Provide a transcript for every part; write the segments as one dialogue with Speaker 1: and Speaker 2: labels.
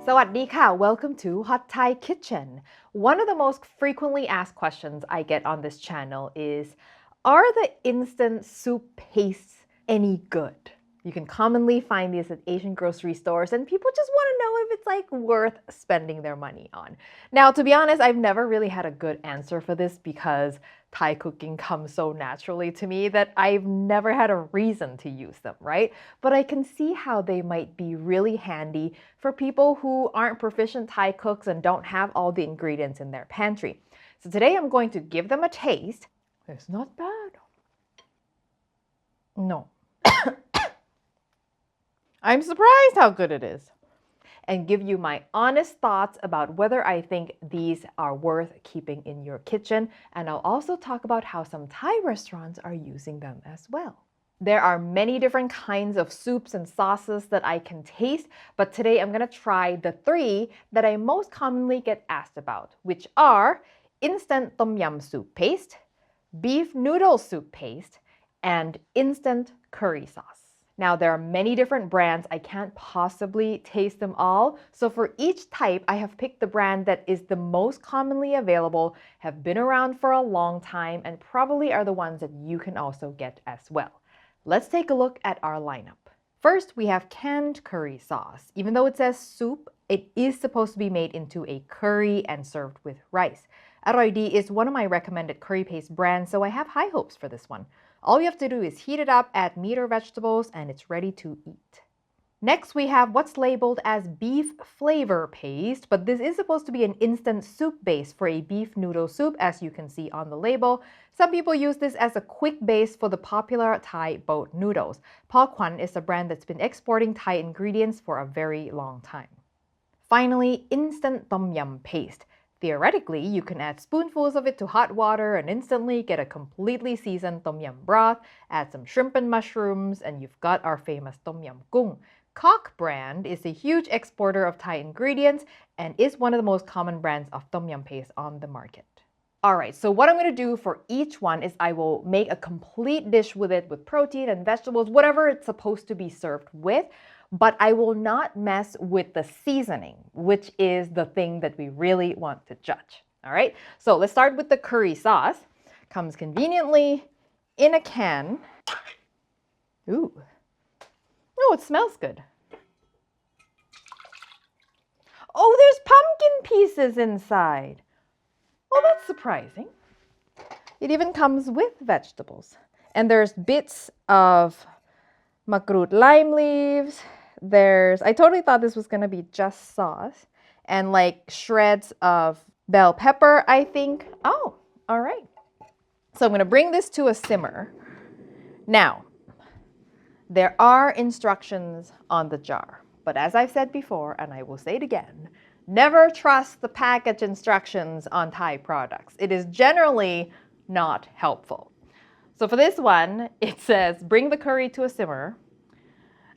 Speaker 1: สวัสดีค่ะ Welcome to Hot Thai Kitchen. One of the most frequently asked questions I get on this channel is, are the instant soup pastes any good? You can commonly find these at Asian grocery stores, and people just want to know if it's like worth spending their money on. Now, to be honest, I've never really had a good answer for this because Thai cooking comes so naturally to me that I've never had a reason to use them, right? But I can see how they might be really handy for people who aren't proficient Thai cooks and don't have all the ingredients in their pantry. So today I'm going to give them a taste. It's not bad. No. I'm surprised how good it is. And give you my honest thoughts about whether I think these are worth keeping in your kitchen. And I'll also talk about how some Thai restaurants are using them as well. There are many different kinds of soups and sauces that I can taste, but today I'm going to try the 3 that I most commonly get asked about, which are instant tom yum soup paste, beef noodle soup paste, and instant curry sauce. Now, there are many different brands. I can't possibly taste them all. So for each type, I have picked the brand that is the most commonly available, have been around for a long time, and probably are the ones that you can also get as well. Let's take a look at our lineup. First, we have canned curry sauce. Even though it says soup, it is supposed to be made into a curry and served with rice. Aroy-D is one of my recommended curry paste brands, so I have high hopes for this one. All you have to do is heat it up, add meat or vegetables, and it's ready to eat. Next, we have what's labeled as beef flavor paste, but this is supposed to be an instant soup base for a beef noodle soup, as you can see on the label. Some people use this as a quick base for the popular Thai boat noodles. Kwan is a brand that's been exporting Thai ingredients for a very long time. Finally, instant tom yum paste. Theoretically, you can add spoonfuls of it to hot water and instantly get a completely seasoned tom yum broth, add some shrimp and mushrooms, and you've got our famous tom yum goong. Kok brand is a huge exporter of Thai ingredients and is one of the most common brands of tom yum paste on the market. All right, so what I'm going to do for each one is I will make a complete dish with it with protein and vegetables, whatever it's supposed to be served with, but I will not mess with the seasoning, which is the thing that we really want to judge. All right, so let's start with the curry sauce. Comes conveniently in a can. Ooh. Oh, it smells good. Oh, there's pumpkin pieces inside. Oh, that's surprising. It even comes with vegetables. And there's bits of makrut lime leaves. I totally thought this was gonna be just sauce. And like shreds of bell pepper, I think. Oh, all right. So I'm gonna bring this to a simmer. Now, there are instructions on the jar. But as I've said before, and I will say it again, never trust the package instructions on Thai products. It is generally not helpful. So for this one, it says, bring the curry to a simmer,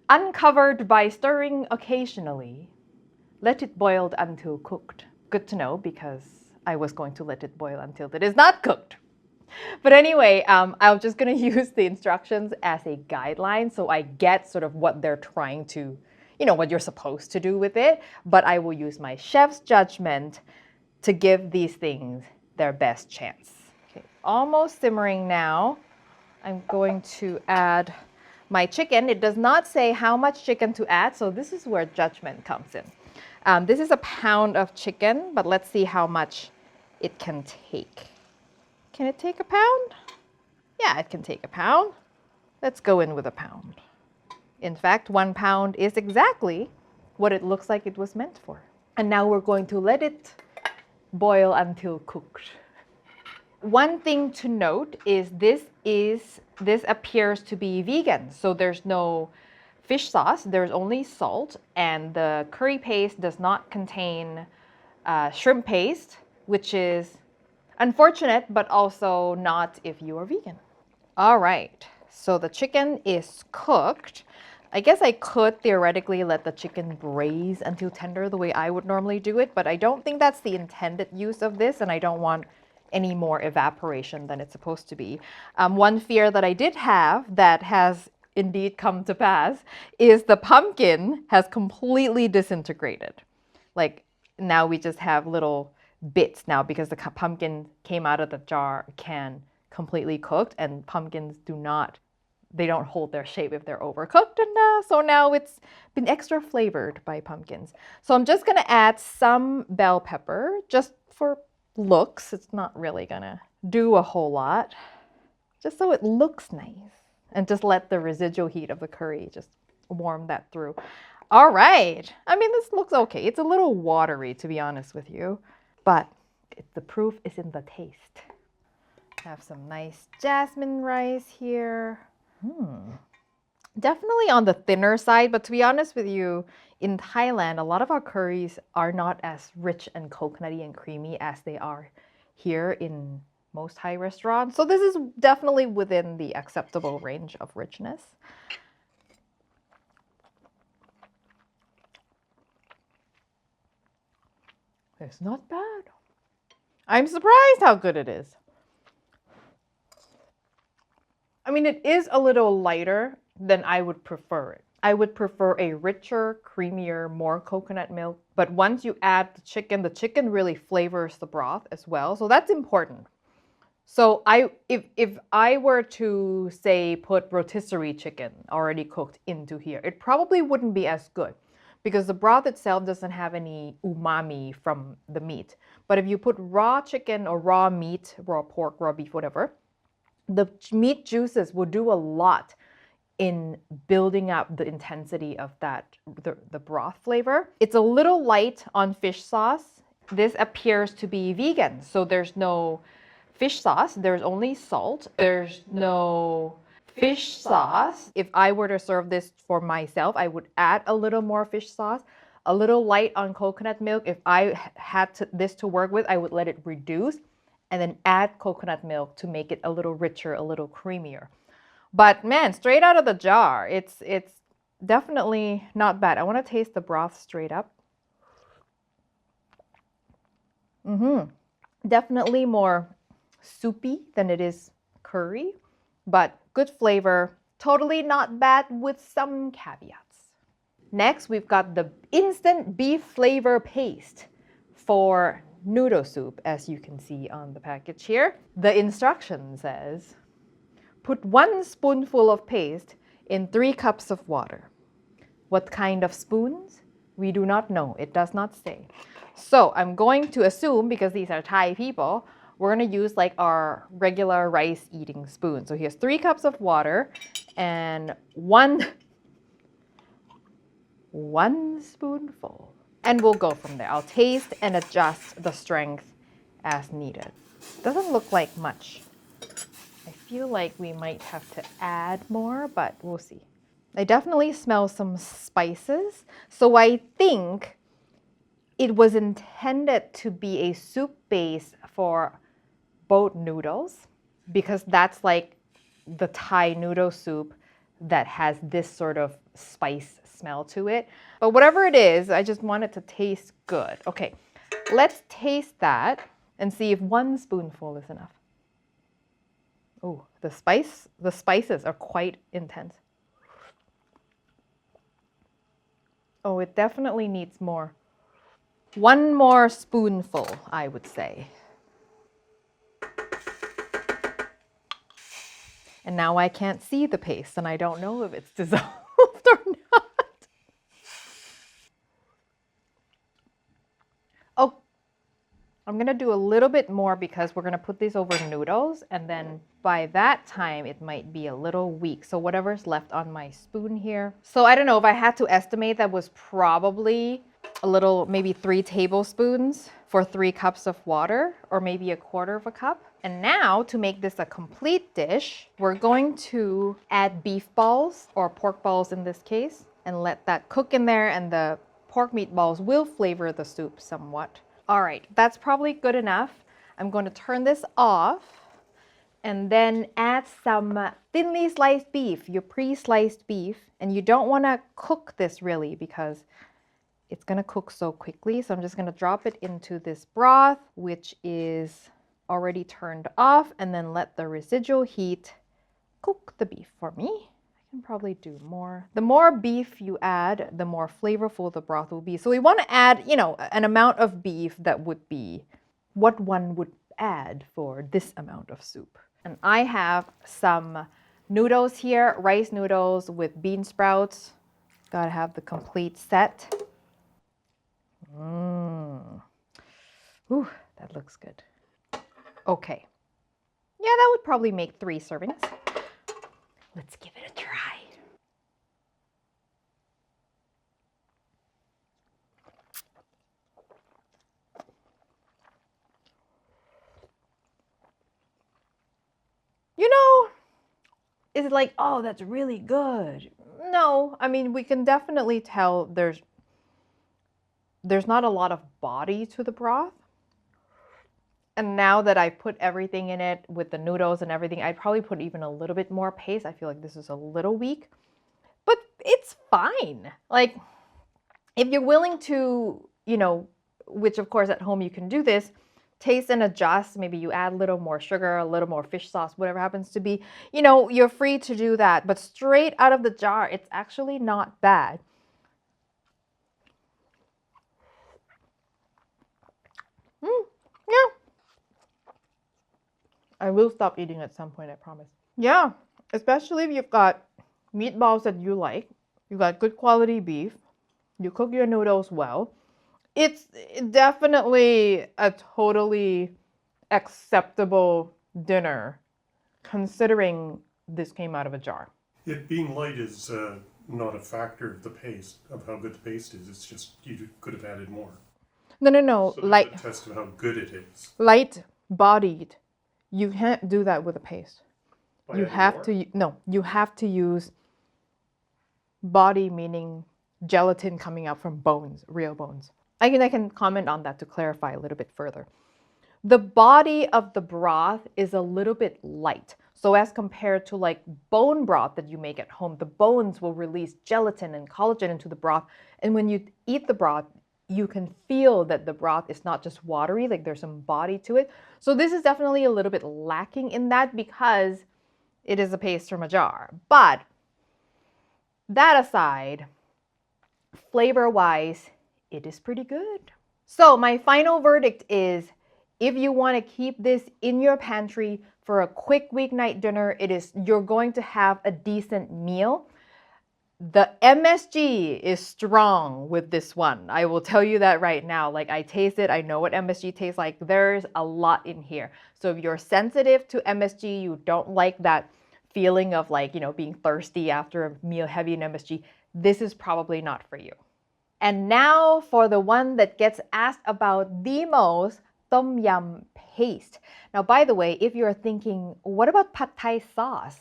Speaker 1: uncovered by stirring occasionally, let it boil until cooked. Good to know because I was going to let it boil until it is not cooked. But anyway, I'm just going to use the instructions as a guideline so I get sort of what they're trying to, what you're supposed to do with it. But I will use my chef's judgment to give these things their best chance. Okay, almost simmering now. I'm going to add my chicken. It does not say how much chicken to add, so this is where judgment comes in. This is a pound of chicken, but let's see how much it can take. Can it take a pound? Yeah, it can take a pound. Let's go in with a pound. In fact, 1 pound is exactly what it looks like it was meant for. And now we're going to let it boil until cooked. One thing to note is this appears to be vegan, so there's no fish sauce, there's only salt, and the curry paste does not contain shrimp paste, which is unfortunate, but also not if you are vegan. All right, so the chicken is cooked. I guess I could theoretically let the chicken braise until tender the way I would normally do it, but I don't think that's the intended use of this, and I don't want any more evaporation than it's supposed to be. One fear that I did have that has indeed come to pass is the pumpkin has completely disintegrated. Like now we just have little bits now because the pumpkin came out of the can completely cooked, and pumpkins they don't hold their shape if they're overcooked. And so now it's been extra flavored by pumpkins. So I'm just gonna add some bell pepper just for looks. It's not really gonna do a whole lot, just so it looks nice. And just let the residual heat of the curry just warm that through. All right. I mean, this looks okay. It's a little watery, to be honest with you, but the proof is in the taste. Have some nice jasmine rice here. Definitely on the thinner side, but to be honest with you, in Thailand, a lot of our curries are not as rich and coconutty and creamy as they are here in most Thai restaurants. So this is definitely within the acceptable range of richness. It's not bad. I'm surprised how good it is. I mean, it is a little lighter than I would prefer it. I would prefer a richer, creamier, more coconut milk. But once you add the chicken really flavors the broth as well. So that's important. So if I were to say put rotisserie chicken already cooked into here, it probably wouldn't be as good because the broth itself doesn't have any umami from the meat. But if you put raw chicken or raw meat, raw pork, raw beef, whatever, the meat juices will do a lot in building up the intensity of the broth flavor. It's a little light on fish sauce. This appears to be vegan, so there's no fish sauce. There's only salt. There's no fish sauce. If I were to serve this for myself, I would add a little more fish sauce, a little light on coconut milk. If I had this to work with, I would let it reduce and then add coconut milk to make it a little richer, a little creamier. But man, straight out of the jar, it's definitely not bad. I want to taste the broth straight up. Definitely more soupy than it is curry, but good flavor. Totally not bad with some caveats. Next, we've got the instant beef flavor paste for noodle soup, as you can see on the package here. The instruction says, put 1 spoonful of paste in 3 cups of water. What kind of spoons? We do not know. It does not say. So I'm going to assume, because these are Thai people, we're going to use like our regular rice eating spoon. So here's 3 cups of water and one spoonful. And we'll go from there. I'll taste and adjust the strength as needed. Doesn't look like much. I feel like we might have to add more, but we'll see. I definitely smell some spices. So I think it was intended to be a soup base for boat noodles, because that's like the Thai noodle soup that has this sort of spice smell to it. But whatever it is, I just want it to taste good. Okay, let's taste that and see if 1 spoonful is enough. Oh, the spices are quite intense. Oh, it definitely needs more. 1 more spoonful, I would say. And now I can't see the paste, and I don't know if it's dissolved or not. Oh, I'm gonna do a little bit more because we're gonna put these over noodles, and then by that time it might be a little weak. So whatever's left on my spoon here. So I don't know, if I had to estimate, that was probably a little, maybe 3 tablespoons for 3 cups of water, or maybe 1/4 cup. And now, to make this a complete dish, we're going to add beef balls, or pork balls in this case, and let that cook in there, and the pork meatballs will flavor the soup somewhat. All right, that's probably good enough. I'm going to turn this off and then add some thinly sliced beef, your pre-sliced beef. And you don't want to cook this really because it's going to cook so quickly. So I'm just going to drop it into this broth, which is already turned off, and then let the residual heat cook the beef for me. I can probably do more. The more beef you add, the more flavorful the broth will be. So we want to add, you know, an amount of beef that would be what one would add for this amount of soup. And I have some noodles here, rice noodles with bean sprouts. Gotta have the complete set. Ooh, that looks good. Okay. Yeah, that would probably make 3 servings. Let's give it a try. You know, is it like, oh, that's really good? No, I mean, we can definitely tell there's not a lot of body to the broth. And now that I put everything in it with the noodles and everything, I'd probably put even a little bit more paste. I feel like this is a little weak, but it's fine. Like, if you're willing to, you know, which of course at home you can do this, taste and adjust. Maybe you add a little more sugar, a little more fish sauce, whatever happens to be, you know, you're free to do that. But straight out of the jar, it's actually not bad. Yeah. I will stop eating at some point, I promise. Yeah, especially if you've got meatballs that you like, you've got good quality beef, you cook your noodles well. It's definitely a totally acceptable dinner considering this came out of a jar.
Speaker 2: It being light is not a factor of the paste, of how good the paste is. It's just you could have added more.
Speaker 1: No.
Speaker 2: So
Speaker 1: Light.
Speaker 2: a test of how good it is.
Speaker 1: Light bodied. You can't do that with a paste.
Speaker 2: By
Speaker 1: You
Speaker 2: adding
Speaker 1: have
Speaker 2: more?
Speaker 1: to, no, you have to use body, meaning gelatin coming out from bones, real bones. I can comment on that to clarify a little bit further. The body of the broth is a little bit light. So as compared to like bone broth that you make at home, the bones will release gelatin and collagen into the broth. And when you eat the broth, you can feel that the broth is not just watery, like there's some body to it. So this is definitely a little bit lacking in that because it is a paste from a jar. But that aside, flavor-wise, it is pretty good. So my final verdict is, if you want to keep this in your pantry for a quick weeknight dinner, you're going to have a decent meal. The MSG is strong with this one. I will tell you that right now. Like, I taste it, I know what MSG tastes like. There's a lot in here. So if you're sensitive to MSG, you don't like that feeling of like, you know, being thirsty after a meal heavy in MSG, this is probably not for you. And now for the one that gets asked about the most, tom yum paste. Now, by the way, if you're thinking, what about pad thai sauce?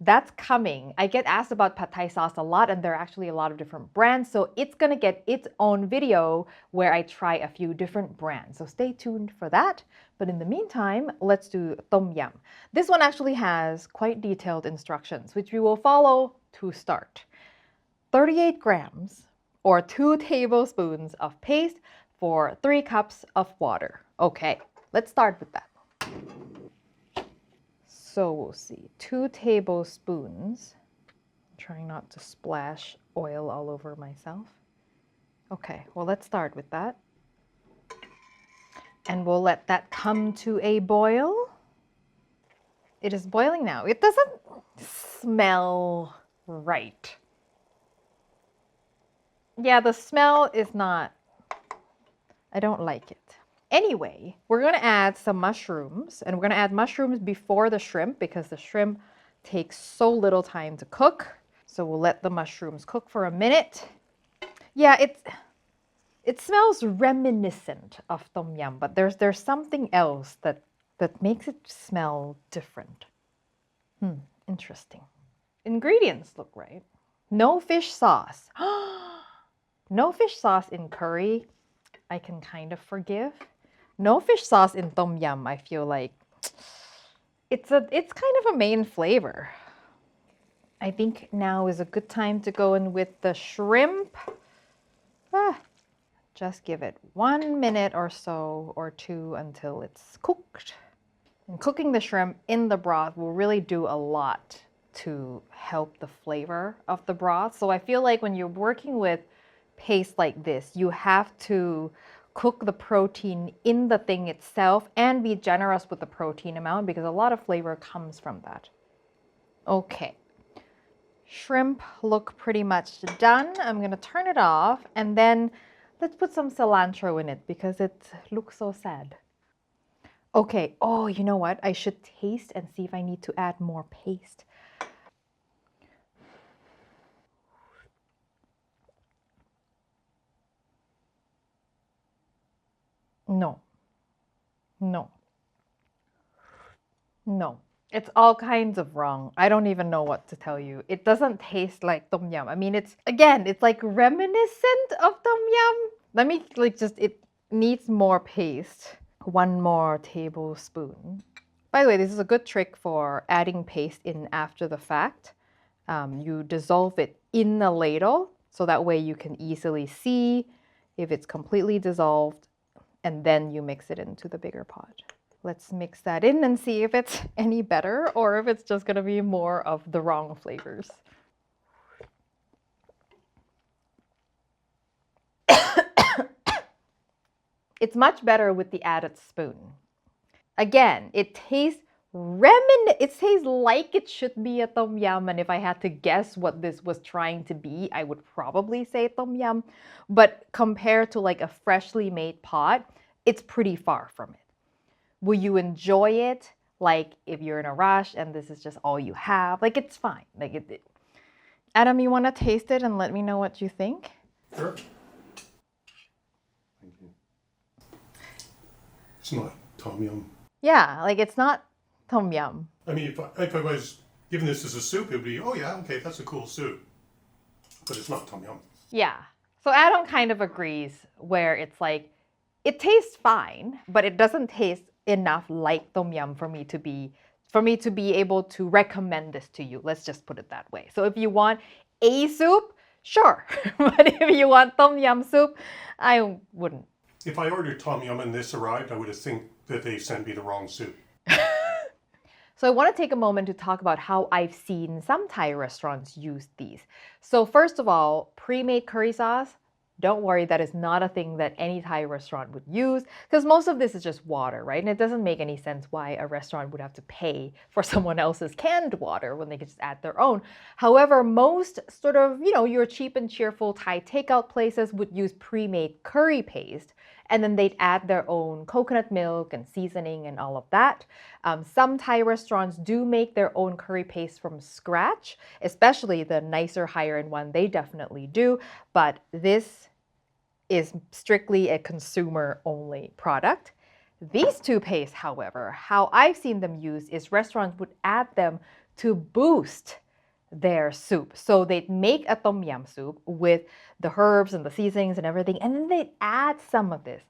Speaker 1: That's coming. I get asked about pad thai sauce a lot, and there are actually a lot of different brands. So it's going to get its own video where I try a few different brands. So stay tuned for that. But in the meantime, let's do tom yum. This one actually has quite detailed instructions, which we will follow to start. 38 grams or 2 tablespoons of paste for 3 cups of water. Okay, let's start with that. So we'll see, 2 tablespoons. I'm trying not to splash oil all over myself. Okay, well, let's start with that. And we'll let that come to a boil. It is boiling now. It doesn't smell right. Yeah, the smell is not, I don't like it. Anyway, we're going to add some mushrooms, and we're going to add mushrooms before the shrimp because the shrimp takes so little time to cook. So we'll let the mushrooms cook for a minute. Yeah, it smells reminiscent of tom yum, but there's something else that makes it smell different. Interesting. Ingredients look right. No fish sauce. No fish sauce in curry, I can kind of forgive. No fish sauce in tom yum, I feel like it's kind of a main flavor. I think now is a good time to go in with the shrimp. Just give it 1 minute or so or 2 until it's cooked. And cooking the shrimp in the broth will really do a lot to help the flavor of the broth. So I feel like when you're working with paste like this, you have to cook the protein in the thing itself and be generous with the protein amount because a lot of flavor comes from that. Okay. Shrimp look pretty much done. I'm gonna turn it off and then let's put some cilantro in it because it looks so sad. Okay, oh, you know what? I should taste and see if I need to add more paste. No, no, no. It's all kinds of wrong. I don't even know what to tell you. It doesn't taste like tom yum. I mean, it's like reminiscent of tom yum. Let me it needs more paste. 1 more tablespoon. By the way, this is a good trick for adding paste in after the fact. You dissolve it in the ladle so that way you can easily see if it's completely dissolved and then you mix it into the bigger pot. Let's mix that in and see if it's any better or if it's just gonna be more of the wrong flavors. It's much better with the added spoon. Again, it tastes like it should be a tom yum, and if I had to guess what this was trying to be, I would probably say tom yum. But compared to like a freshly made pot, it's pretty far from it. Will you enjoy it? Like if you're in a rush and this is just all you have, like it's fine. Like Adam, you want to taste it and let me know what you think?
Speaker 2: Sure. Thank you. It's not tom yum.
Speaker 1: Yeah, like it's not tom yum.
Speaker 2: I mean, if I was given this as a soup, it would be, oh yeah, okay, that's a cool soup. But it's not tom yum.
Speaker 1: Yeah. So Adam kind of agrees where it's like, it tastes fine, but it doesn't taste enough like tom yum for me to be able to recommend this to you. Let's just put it that way. So if you want a soup, sure. But if you want tom yum soup, I wouldn't.
Speaker 2: If I ordered tom yum and this arrived, I would have think that they sent me the wrong soup.
Speaker 1: So I want to take a moment to talk about how I've seen some Thai restaurants use these. So first of all, pre-made curry sauce. Don't worry, that is not a thing that any Thai restaurant would use because most of this is just water, right? And it doesn't make any sense why a restaurant would have to pay for someone else's canned water when they could just add their own. However, most sort of, your cheap and cheerful Thai takeout places would use pre-made curry paste and then they'd add their own coconut milk and seasoning and all of that. Some Thai restaurants do make their own curry paste from scratch, especially the nicer, higher-end one, they definitely do. But this is strictly a consumer-only product. These two pastes, however, how I've seen them used is restaurants would add them to boost their soup. So they'd make a tom yum soup with the herbs and the seasonings and everything, and then they'd add some of this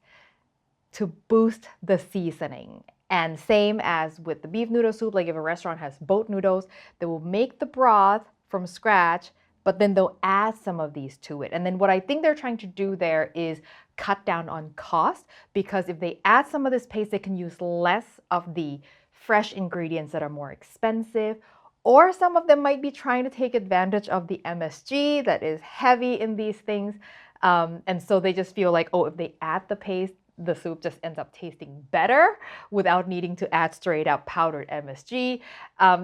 Speaker 1: to boost the seasoning. And same as with the beef noodle soup, like if a restaurant has boat noodles, they will make the broth from scratch, but then they'll add some of these to it. And then what I think they're trying to do there is cut down on cost, because if they add some of this paste, they can use less of the fresh ingredients that are more expensive. Or some of them might be trying to take advantage of the MSG that is heavy in these things. And so they just feel like, oh, if they add the paste, the soup just ends up tasting better without needing to add straight up powdered MSG.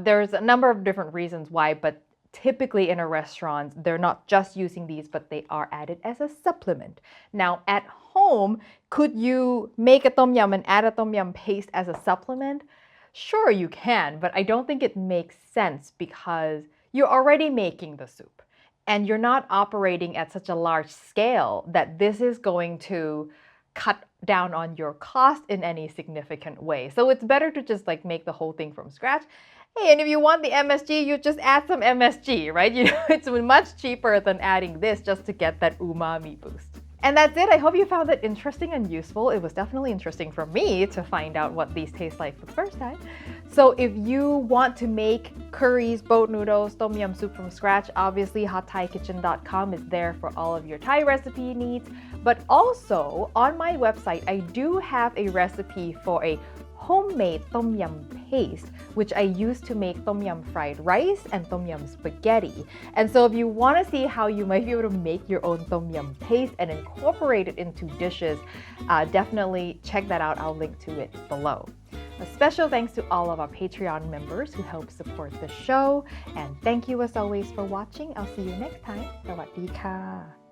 Speaker 1: There's a number of different reasons why, but typically in a restaurant, they're not just using these, but they are added as a supplement. Now, at home, could you make a tom yum and add a tom yum paste as a supplement? Sure, you can, but I don't think it makes sense because you're already making the soup and you're not operating at such a large scale that this is going to cut down on your cost in any significant way. So it's better to just like make the whole thing from scratch. Hey, and if you want the MSG, you just add some MSG, right? It's much cheaper than adding this just to get that umami boost. And that's it. I hope you found it interesting and useful. It was definitely interesting for me to find out what these taste like for the first time. So if you want to make curries, boat noodles, tom yum soup from scratch, obviously hotthaikitchen.com is there for all of your Thai recipe needs. But also on my website, I do have a recipe for a homemade tom yum paste, which I use to make tom yum fried rice and tom yum spaghetti. And so if you want to see how you might be able to make your own tom yum paste and incorporate it into dishes, definitely check that out. I'll link to it below. A special thanks to all of our Patreon members who help support the show. And thank you as always for watching. I'll see you next time. สวัสดีค่ะ